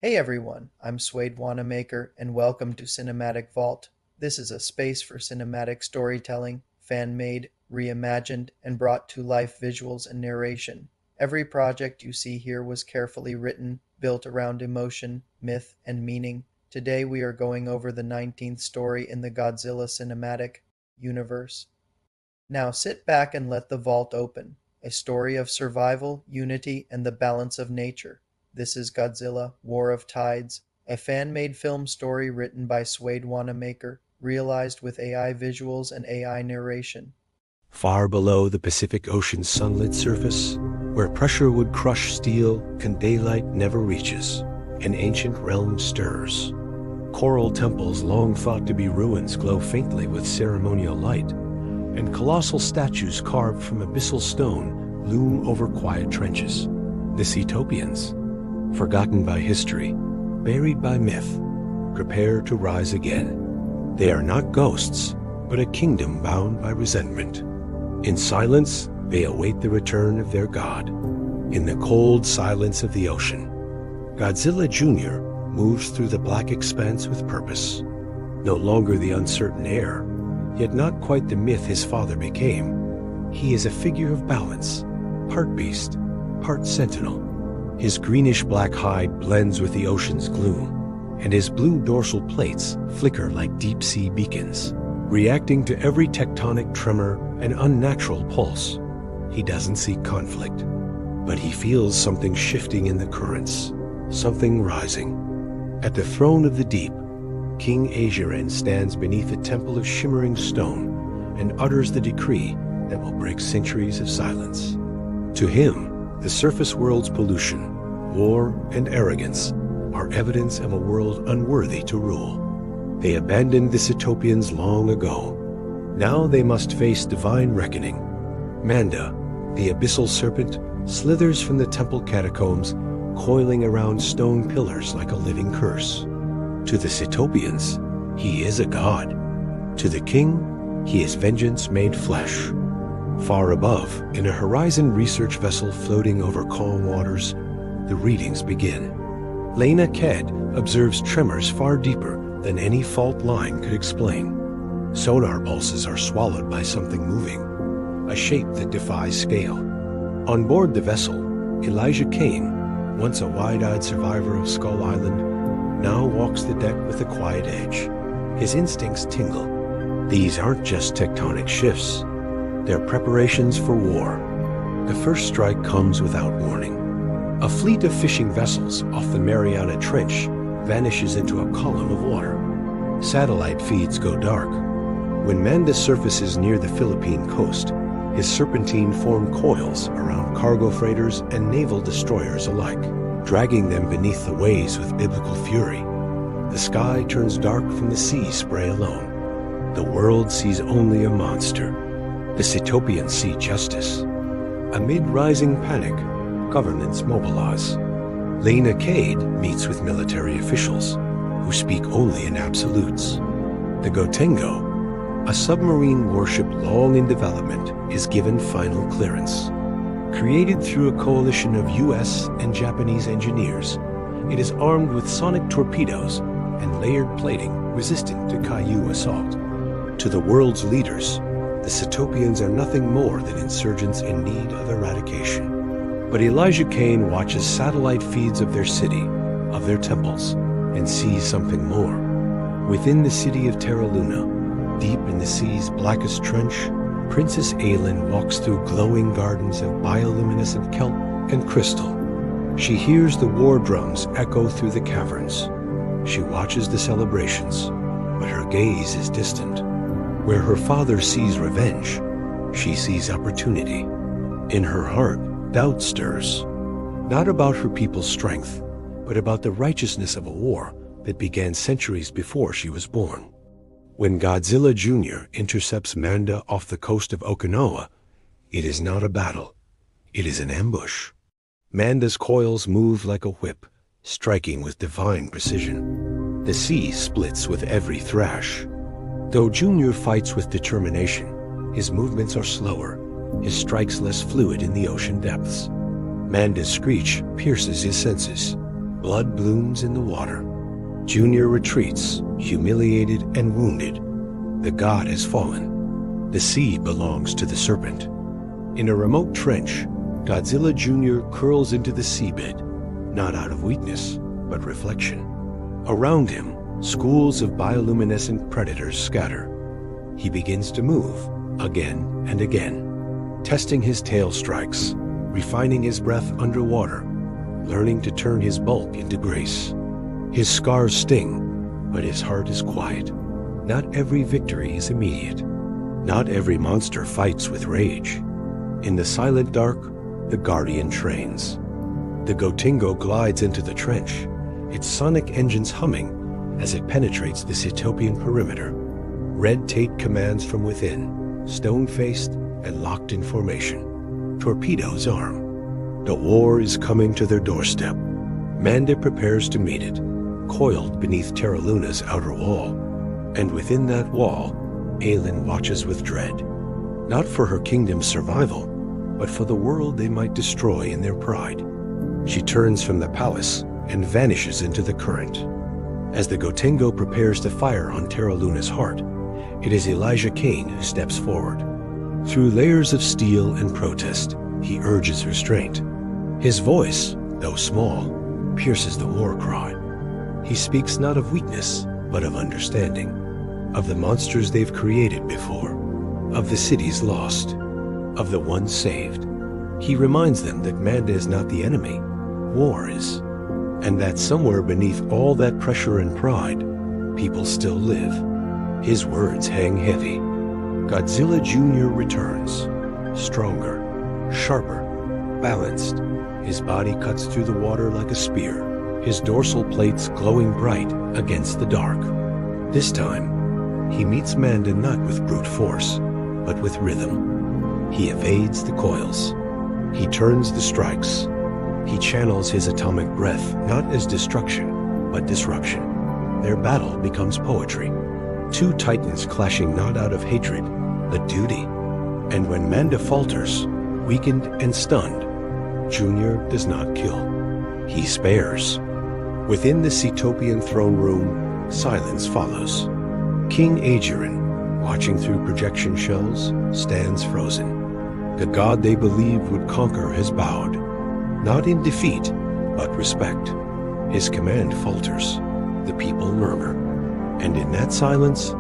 Hey everyone, I'm Suede Wanamaker, and welcome to Cinematic Vault. This is a space for cinematic storytelling, fan-made, reimagined, and brought to life visuals and narration. Every project you see here was carefully written, built around emotion, myth, and meaning. Today we are going over the 19th story in the Godzilla cinematic universe. Now sit back and let the vault open. A story of survival, unity, and the balance of nature. This is Godzilla, War of Tides, a fan-made film story written by Suede Wanamaker, realized with AI visuals and AI narration. Far below the Pacific Ocean's sunlit surface, where pressure would crush steel and daylight never reaches, an ancient realm stirs. Coral temples long thought to be ruins glow faintly with ceremonial light, and colossal statues carved from abyssal stone loom over quiet trenches. The Seatopians, forgotten by history, buried by myth, prepare to rise again. They are not ghosts, but a kingdom bound by resentment. In silence, they await the return of their god. In the cold silence of the ocean, Godzilla Junior moves through the black expanse with purpose. No longer the uncertain heir, yet not quite the myth his father became. He is a figure of balance, part beast, part sentinel. His greenish-black hide blends with the ocean's gloom, and his blue dorsal plates flicker like deep-sea beacons, reacting to every tectonic tremor and unnatural pulse. He doesn't seek conflict, but he feels something shifting in the currents, something rising. At the throne of the deep, King Aegiron stands beneath a temple of shimmering stone and utters the decree that will break centuries of silence. To him, the surface world's pollution, war, and arrogance are evidence of a world unworthy to rule. They abandoned the Seatopians long ago. Now they must face divine reckoning. Manda, the abyssal serpent, slithers from the temple catacombs, coiling around stone pillars like a living curse. To the Seatopians, he is a god. To the king, he is vengeance made flesh. Far above, in a Horizon research vessel floating over calm waters, the readings begin. Leina Kaede observes tremors far deeper than any fault line could explain. Sonar pulses are swallowed by something moving, a shape that defies scale. On board the vessel, Elijah Cain, once a wide-eyed survivor of Skull Island, now walks the deck with a quiet edge. His instincts tingle. These aren't just tectonic shifts. They're preparations for war. The first strike comes without warning. A fleet of fishing vessels off the Mariana Trench vanishes into a column of water. Satellite feeds go dark. When Manda surfaces near the Philippine coast, his serpentine form coils around cargo freighters and naval destroyers alike, dragging them beneath the waves with biblical fury. The sky turns dark from the sea spray alone. The world sees only a monster. The Seatopians see justice. Amid rising panic, governments mobilize. Leina Kaede meets with military officials, who speak only in absolutes. The Gotengo, a submarine warship long in development, is given final clearance. Created through a coalition of US and Japanese engineers, it is armed with sonic torpedoes and layered plating resistant to kaiju assault. To the world's leaders, the Seatopians are nothing more than insurgents in need of eradication. But Elijah Cain watches satellite feeds of their city, of their temples, and sees something more. Within the city of Terra Luna, deep in the sea's blackest trench, Princess Aylin walks through glowing gardens of bioluminescent kelp and crystal. She hears the war drums echo through the caverns. She watches the celebrations, but her gaze is distant. Where her father sees revenge, she sees opportunity. In her heart, doubt stirs, not about her people's strength, but about the righteousness of a war that began centuries before she was born. When Godzilla Junior intercepts Manda off the coast of Okinawa, it is not a battle. It is an ambush. Manda's coils move like a whip, striking with divine precision. The sea splits with every thrash. Though Junior fights with determination, his movements are slower, his strikes less fluid in the ocean depths. Manda's screech pierces his senses. Blood blooms in the water. Junior retreats, humiliated and wounded. The god has fallen. The sea belongs to the serpent. In a remote trench, Godzilla Junior curls into the seabed, not out of weakness, but reflection. Around him, schools of bioluminescent predators scatter. He begins to move, again and again, testing his tail strikes, refining his breath underwater, learning to turn his bulk into grace. His scars sting, but his heart is quiet. Not every victory is immediate. Not every monster fights with rage. In the silent dark, the Guardian trains. The Gotengo glides into the trench, its sonic engines humming as it penetrates the Seatopian perimeter. Red Tate commands from within, stone-faced and locked in formation. Torpedoes arm. The war is coming to their doorstep. Manda prepares to meet it, coiled beneath Terra Luna's outer wall. And within that wall, Aylin watches with dread. Not for her kingdom's survival, but for the world they might destroy in their pride. She turns from the palace and vanishes into the current. As the Gotengo prepares to fire on Terra Luna's heart, it is Elijah Cain who steps forward. Through layers of steel and protest, he urges restraint. His voice, though small, pierces the war cry. He speaks not of weakness, but of understanding, of the monsters they've created before, of the cities lost, of the ones saved. He reminds them that Manda is not the enemy, war is, and that somewhere beneath all that pressure and pride, people still live. His words hang heavy. Godzilla Junior returns, stronger, sharper, balanced. His body cuts through the water like a spear, his dorsal plates glowing bright against the dark. This time, he meets Manda not with brute force, but with rhythm. He evades the coils. He turns the strikes. He channels his atomic breath not as destruction, but disruption. Their battle becomes poetry. Two titans clashing not out of hatred, but duty. And when Manda falters, weakened and stunned, Junior does not kill. He spares. Within the Seatopian throne room, silence follows. King Aegiron, watching through projection shells, stands frozen. The god they believed would conquer has bowed, not in defeat, but respect. His command falters. The people murmur. And in that silence,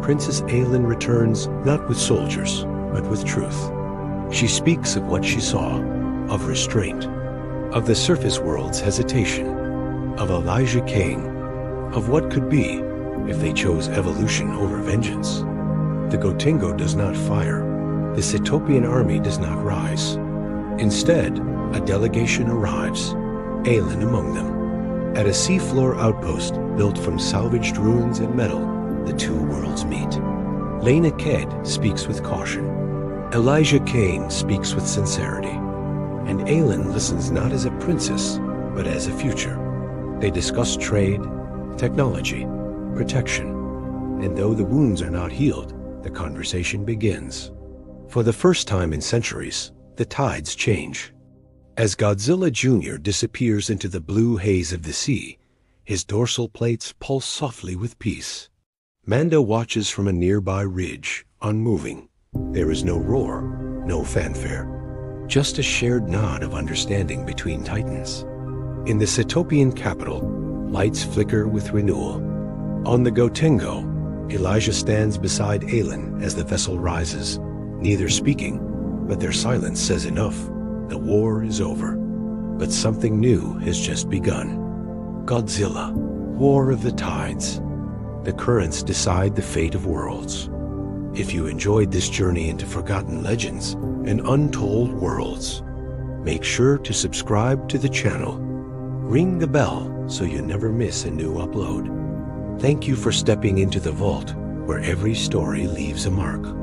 Princess Aylin returns not with soldiers, but with truth. She speaks of what she saw, of restraint, of the surface world's hesitation, of Elijah Cain, of what could be if they chose evolution over vengeance. The Gotengo does not fire. The Seatopian army does not rise. Instead, a delegation arrives, Aylin among them. At a seafloor outpost built from salvaged ruins and metal, the two worlds meet. Leina Kaede speaks with caution. Elijah Cain speaks with sincerity. And Aylin listens not as a princess, but as a future. They discuss trade, technology, protection. And though the wounds are not healed, the conversation begins. For the first time in centuries, the tides change. As Godzilla Junior disappears into the blue haze of the sea, his dorsal plates pulse softly with peace. Manda watches from a nearby ridge, unmoving. There is no roar, no fanfare, just a shared nod of understanding between titans. In the Seatopian capital, lights flicker with renewal. On the Gotengo, Elijah stands beside Aylin as the vessel rises, neither speaking, but their silence says enough. The war is over, but something new has just begun. Godzilla, War of the Tides. The currents decide the fate of worlds. If you enjoyed this journey into forgotten legends and untold worlds, make sure to subscribe to the channel. Ring the bell so you never miss a new upload. Thank you for stepping into the vault where every story leaves a mark.